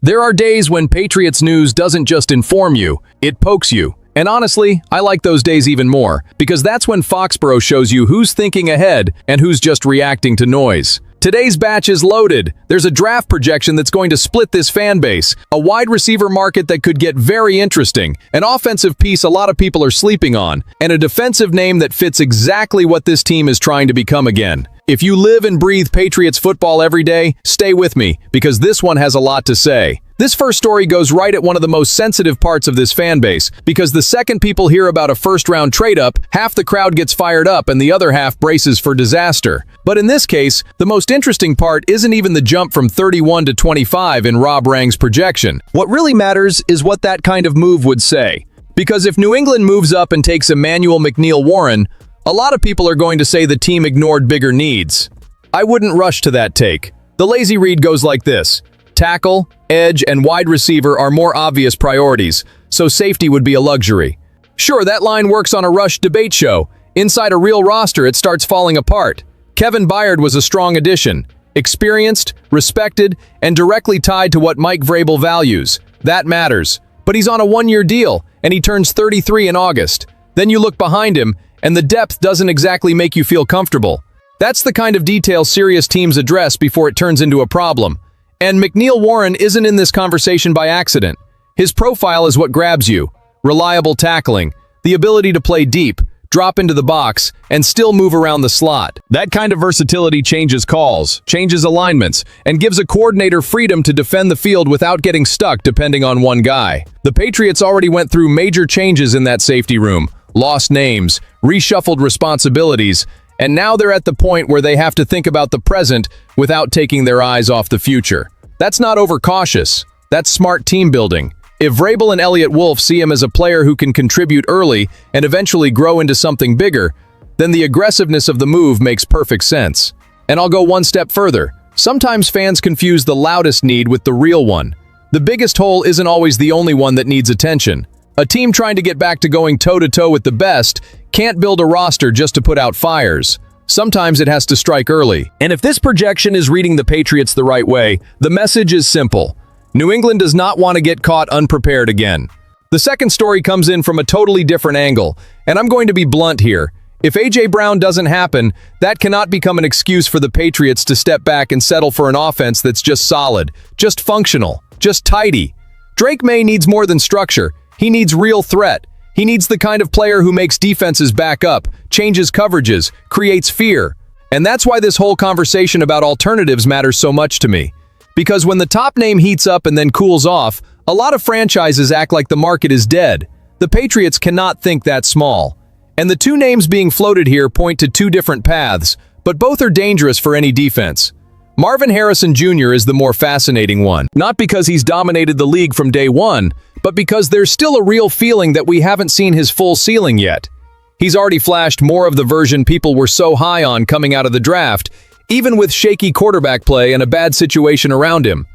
There are days when Patriots news doesn't just inform you, it pokes you. And honestly, I like those days even more, because that's when Foxborough shows you who's thinking ahead and who's just reacting to noise. Today's batch is loaded. There's a draft projection that's going to split this fan base, a wide receiver market that could get very interesting, an offensive piece a lot of people are sleeping on, and a defensive name that fits exactly what this team is trying to become again. If you live and breathe Patriots football every day, stay with me, because this one has a lot to say. This first story goes right at one of the most sensitive parts of this fan base, because the second people hear about a first-round trade-up, half the crowd gets fired up and the other half braces for disaster. But in this case, the most interesting part isn't even the jump from 31 to 25 in Rob Rang's projection. What really matters is what that kind of move would say. Because if New England moves up and takes Emmanuel McNeil-Warren, a lot of people are going to say the team ignored bigger needs. I wouldn't rush to that take. The lazy read goes like this. Tackle, edge, and wide receiver are more obvious priorities, so safety would be a luxury. Sure, that line works on a rush debate show. Inside a real roster, it starts falling apart. Kevin Byard was a strong addition. Experienced, respected, and directly tied to what Mike Vrabel values. That matters. But he's on a one-year deal, and he turns 33 in August. Then you look behind him, and the depth doesn't exactly make you feel comfortable. That's the kind of detail serious teams address before it turns into a problem. And McNeil-Warren isn't in this conversation by accident. His profile is what grabs you. Reliable tackling, the ability to play deep, drop into the box, and still move around the slot. That kind of versatility changes calls, changes alignments, and gives a coordinator freedom to defend the field without getting stuck depending on one guy. The Patriots already went through major changes in that safety room, lost names, reshuffled responsibilities, and now they're at the point where they have to think about the present without taking their eyes off the future. That's not overcautious. That's smart team building. If Vrabel and Eliot see him as a player who can contribute early and eventually grow into something bigger, then the aggressiveness of the move makes perfect sense. And I'll go one step further. Sometimes fans confuse the loudest need with the real one. The biggest hole isn't always the only one that needs attention. A team trying to get back to going toe-to-toe with the best can't build a roster just to put out fires. Sometimes it has to strike early. And if this projection is reading the Patriots the right way, the message is simple. New England does not want to get caught unprepared again. The second story comes in from a totally different angle, and I'm going to be blunt here. If A.J. Brown doesn't happen, that cannot become an excuse for the Patriots to step back and settle for an offense that's just solid, just functional, just tidy. Drake Maye needs more than structure. He needs real threat. He needs the kind of player who makes defenses back up, changes coverages, creates fear. And that's why this whole conversation about alternatives matters so much to me. Because when the top name heats up and then cools off, a lot of franchises act like the market is dead. The Patriots cannot think that small. And the two names being floated here point to two different paths, but both are dangerous for any defense. Marvin Harrison Jr. is the more fascinating one, not because he's dominated the league from day one, but because there's still a real feeling that we haven't seen his full ceiling yet. He's already flashed more of the version people were so high on coming out of the draft, even with shaky quarterback play and a bad situation around him.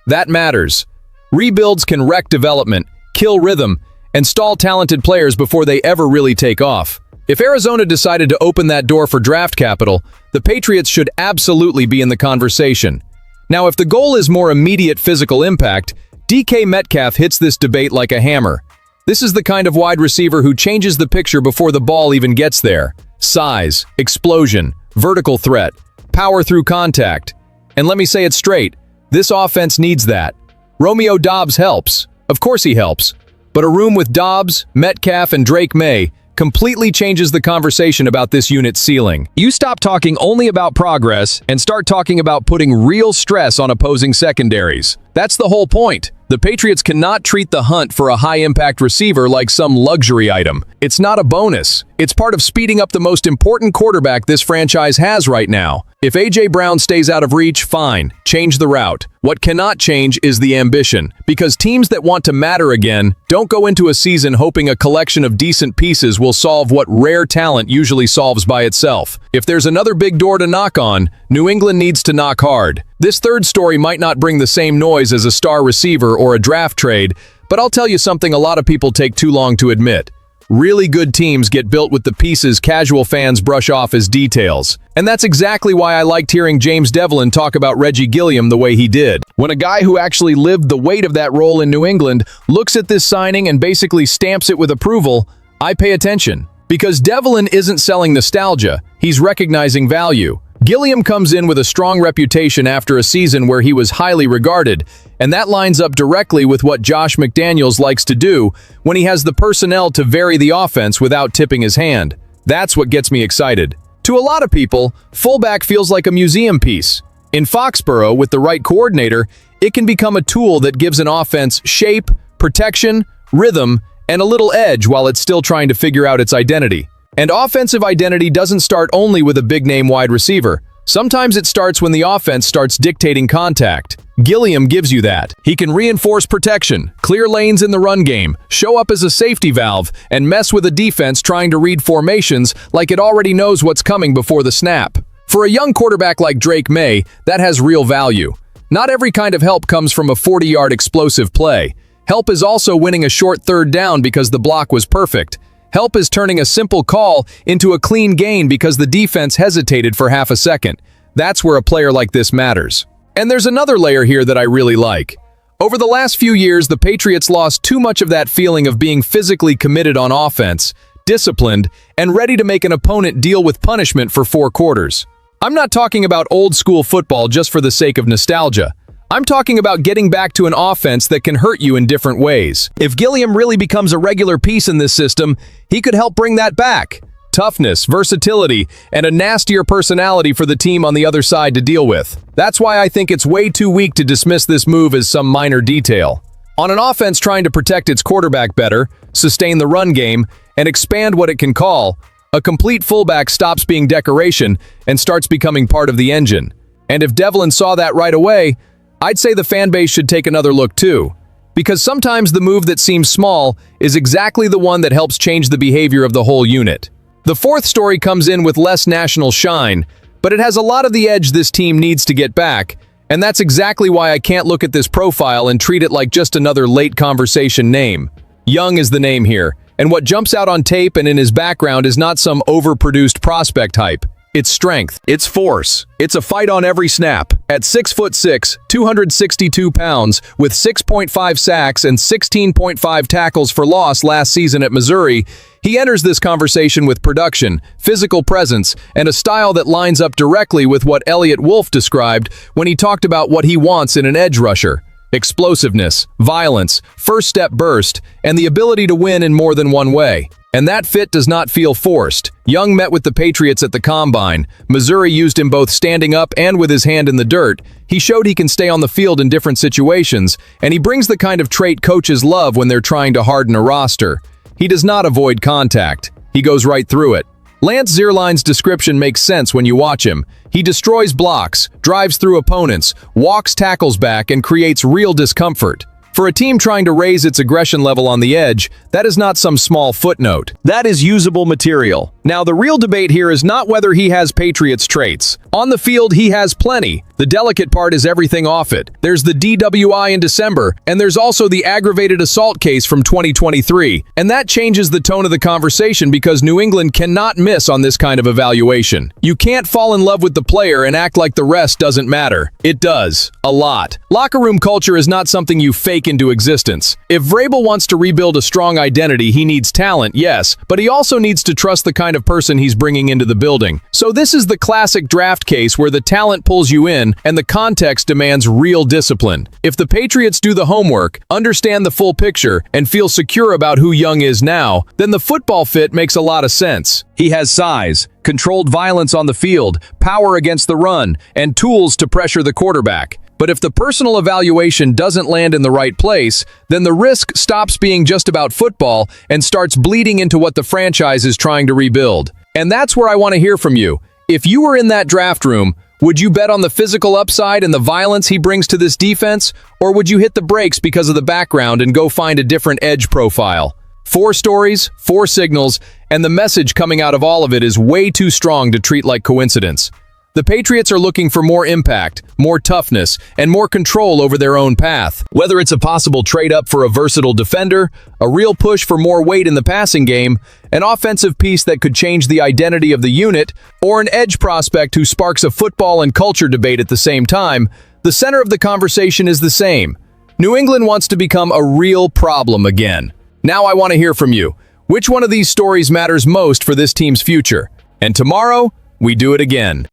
That matters. Rebuilds can wreck development, kill rhythm, and stall talented players before they ever really take off. If Arizona decided to open that door for draft capital, the Patriots should absolutely be in the conversation. Now, if the goal is more immediate physical impact, DK Metcalf hits this debate like a hammer. This is the kind of wide receiver who changes the picture before the ball even gets there. Size, explosion, vertical threat, power through contact. And let me say it straight, this offense needs that. Romeo Doubs helps. Of course he helps. But a room with Doubs, Metcalf, and Drake Maye completely changes the conversation about this unit's ceiling. You stop talking only about progress and start talking about putting real stress on opposing secondaries. That's the whole point. The Patriots cannot treat the hunt for a high-impact receiver like some luxury item. It's not a bonus. It's part of speeding up the most important quarterback this franchise has right now. If A.J. Brown stays out of reach, fine. Change the route. What cannot change is the ambition, because teams that want to matter again don't go into a season hoping a collection of decent pieces will solve what rare talent usually solves by itself. If there's another big door to knock on, New England needs to knock hard. This third story might not bring the same noise as a star receiver or a draft trade, but I'll tell you something a lot of people take too long to admit. Really good teams get built with the pieces casual fans brush off as details. And that's exactly why I liked hearing James Devlin talk about Reggie Gilliam the way he did. When a guy who actually lived the weight of that role in New England looks at this signing and basically stamps it with approval, I pay attention. Because Devlin isn't selling nostalgia, he's recognizing value. Gilliam comes in with a strong reputation after a season where he was highly regarded, and that lines up directly with what Josh McDaniels likes to do when he has the personnel to vary the offense without tipping his hand. That's what gets me excited. To a lot of people, fullback feels like a museum piece. In Foxborough, with the right coordinator, it can become a tool that gives an offense shape, protection, rhythm, and a little edge while it's still trying to figure out its identity. And offensive identity doesn't start only with a big-name wide receiver. Sometimes it starts when the offense starts dictating contact. Gilliam gives you that. He can reinforce protection, clear lanes in the run game, show up as a safety valve, and mess with a defense trying to read formations like it already knows what's coming before the snap. For a young quarterback like Drake Maye, that has real value. Not every kind of help comes from a 40-yard explosive play. Help is also winning a short third down because the block was perfect. Help is turning a simple call into a clean gain because the defense hesitated for half a second. That's where a player like this matters. And there's another layer here that I really like. Over the last few years, the Patriots lost too much of that feeling of being physically committed on offense, disciplined, and ready to make an opponent deal with punishment for 4 quarters. I'm not talking about old-school football just for the sake of nostalgia. I'm talking about getting back to an offense that can hurt you in different ways. If Gilliam really becomes a regular piece in this system, he could help bring that back. Toughness, versatility, and a nastier personality for the team on the other side to deal with. That's why I think it's way too weak to dismiss this move as some minor detail. On an offense trying to protect its quarterback better, sustain the run game, and expand what it can call, a complete fullback stops being decoration and starts becoming part of the engine. And if Devlin saw that right away, I'd say the fan base should take another look too. Because sometimes the move that seems small is exactly the one that helps change the behavior of the whole unit. The fourth story comes in with less national shine, but it has a lot of the edge this team needs to get back, and that's exactly why I can't look at this profile and treat it like just another late conversation name. Young is the name here, and what jumps out on tape and in his background is not some overproduced prospect hype. It's strength, it's force, it's a fight on every snap. At 6'6", 262 pounds, with 6.5 sacks and 16.5 tackles for loss last season at Missouri, he enters this conversation with production, physical presence, and a style that lines up directly with what Eliot described when he talked about what he wants in an edge rusher. Explosiveness, violence, first-step burst, and the ability to win in more than one way. And that fit does not feel forced. Young met with the Patriots at the Combine. Missouri used him both standing up and with his hand in the dirt. He showed he can stay on the field in different situations, and he brings the kind of trait coaches love when they're trying to harden a roster. He does not avoid contact. He goes right through it. Lance Zierlein's description makes sense when you watch him. He destroys blocks, drives through opponents, walks tackles back, and creates real discomfort. For a team trying to raise its aggression level on the edge, that is not some small footnote. That is usable material. Now, the real debate here is not whether he has Patriots traits. On the field, he has plenty. The delicate part is everything off it. There's the DWI in December, and there's also the aggravated assault case from 2023. And that changes the tone of the conversation because New England cannot miss on this kind of evaluation. You can't fall in love with the player and act like the rest doesn't matter. It does. A lot. Locker room culture is not something you fake into existence. If Vrabel wants to rebuild a strong identity, he needs talent, yes, but he also needs to trust the kind of person he's bringing into the building. So this is the classic draft case where the talent pulls you in and the context demands real discipline. If the Patriots do the homework, understand the full picture, and feel secure about who Young is now, then the football fit makes a lot of sense. He has size, controlled violence on the field, power against the run, and tools to pressure the quarterback. But if the personal evaluation doesn't land in the right place, then the risk stops being just about football and starts bleeding into what the franchise is trying to rebuild. And that's where I want to hear from you. If you were in that draft room, would you bet on the physical upside and the violence he brings to this defense, or would you hit the brakes because of the background and go find a different edge profile? 4 stories, 4 signals, and the message coming out of all of it is way too strong to treat like coincidence. The Patriots are looking for more impact, more toughness, and more control over their own path. Whether it's a possible trade-up for a versatile defender, a real push for more weight in the passing game, an offensive piece that could change the identity of the unit, or an edge prospect who sparks a football and culture debate at the same time, the center of the conversation is the same. New England wants to become a real problem again. Now I want to hear from you. Which one of these stories matters most for this team's future? And tomorrow, we do it again.